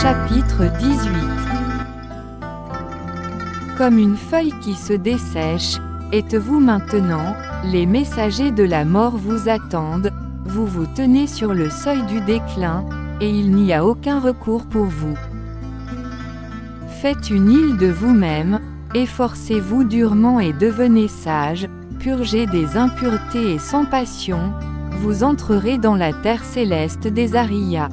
Chapitre 18. Comme une feuille qui se dessèche, êtes-vous maintenant, les messagers de la mort vous attendent, vous vous tenez sur le seuil du déclin, et il n'y a aucun recours pour vous. Faites une île de vous-même, efforcez-vous durement et devenez sage, purgez des impuretés et sans passion, vous entrerez dans la terre céleste des Arias.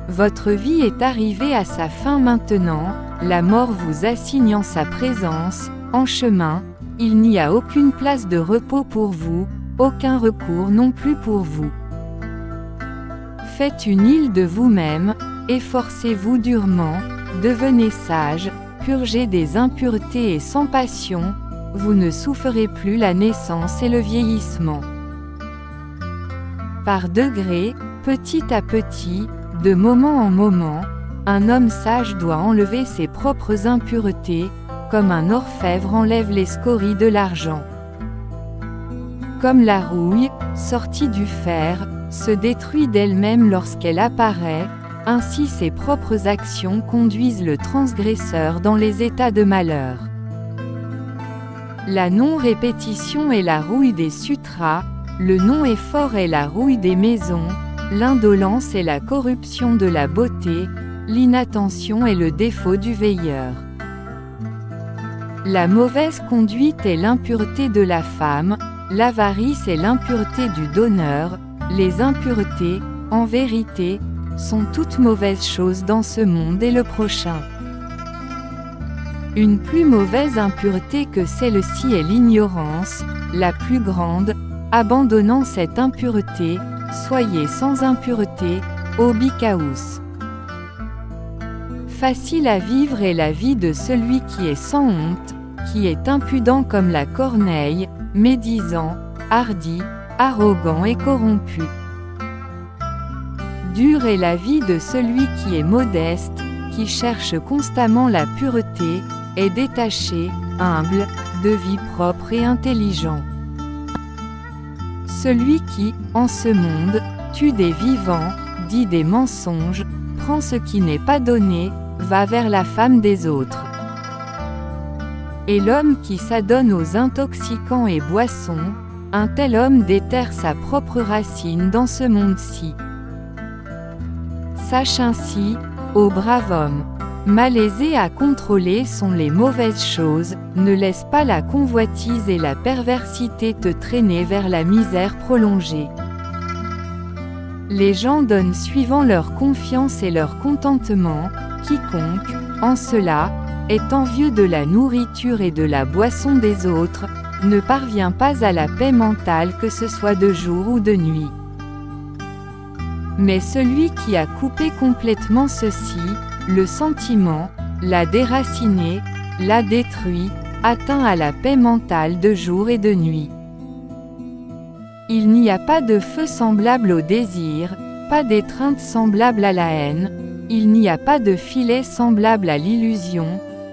Votre vie est arrivée à sa fin maintenant, la mort vous assigne en sa présence, en chemin, il n'y a aucune place de repos pour vous, aucun recours non plus pour vous. Faites une île de vous-même, efforcez-vous durement, devenez sage, purgez des impuretés et sans passion, vous ne souffrez plus la naissance et le vieillissement. Par degrés, petit à petit, de moment en moment, un homme sage doit enlever ses propres impuretés, comme un orfèvre enlève les scories de l'argent. Comme la rouille, sortie du fer, se détruit d'elle-même lorsqu'elle apparaît, ainsi ses propres actions conduisent le transgresseur dans les états de malheur. La non-répétition est la rouille des sutras, le non-effort est la rouille des maisons, l'indolence est la corruption de la beauté, l'inattention est le défaut du veilleur. La mauvaise conduite est l'impureté de la femme, l'avarice est l'impureté du donneur, les impuretés, en vérité, sont toutes mauvaises choses dans ce monde et le prochain. Une plus mauvaise impureté que celle-ci est l'ignorance, la plus grande, abandonnant cette impureté, soyez sans impureté, ô Bhikkhaus. Facile à vivre est la vie de celui qui est sans honte, qui est impudent comme la corneille, médisant, hardi, arrogant et corrompu. Dure est la vie de celui qui est modeste, qui cherche constamment la pureté, est détaché, humble, de vie propre et intelligent. Celui qui, en ce monde, tue des vivants, dit des mensonges, prend ce qui n'est pas donné, va vers la femme des autres. Et l'homme qui s'adonne aux intoxicants et boissons, un tel homme déterre sa propre racine dans ce monde-ci. Sache ainsi, ô brave homme, malaisés à contrôler sont les mauvaises choses, ne laisse pas la convoitise et la perversité te traîner vers la misère prolongée. Les gens donnent suivant leur confiance et leur contentement, quiconque, en cela, est envieux de la nourriture et de la boisson des autres, ne parvient pas à la paix mentale que ce soit de jour ou de nuit. Mais celui qui a coupé complètement ceci, le sentiment, l'a déraciné, l'a détruit, atteint à la paix mentale de jour et de nuit. Il n'y a pas de feu semblable au désir, pas d'étreinte semblable à la haine, il n'y a pas de filet semblable à l'illusion,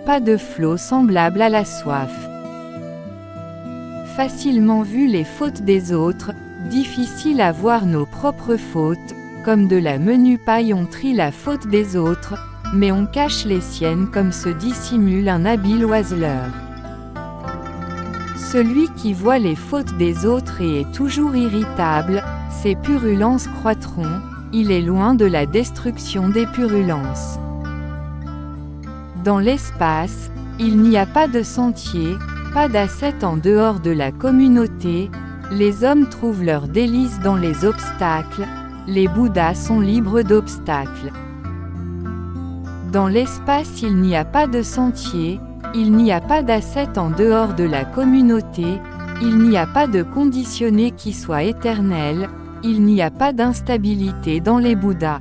pas de flot semblable à la soif. Facilement vu les fautes des autres, difficile à voir nos propres fautes, comme de la menue paille on trie la faute des autres, mais on cache les siennes comme se dissimule un habile oiseleur. Celui qui voit les fautes des autres et est toujours irritable, ses purulences croîtront, il est loin de la destruction des purulences. Dans l'espace, il n'y a pas de sentier, pas d'ascète en dehors de la communauté, les hommes trouvent leur délice dans les obstacles, les Bouddhas sont libres d'obstacles. Dans l'espace il n'y a pas de sentier, il n'y a pas d'ascète en dehors de la communauté, il n'y a pas de conditionné qui soit éternel, il n'y a pas d'instabilité dans les Bouddhas.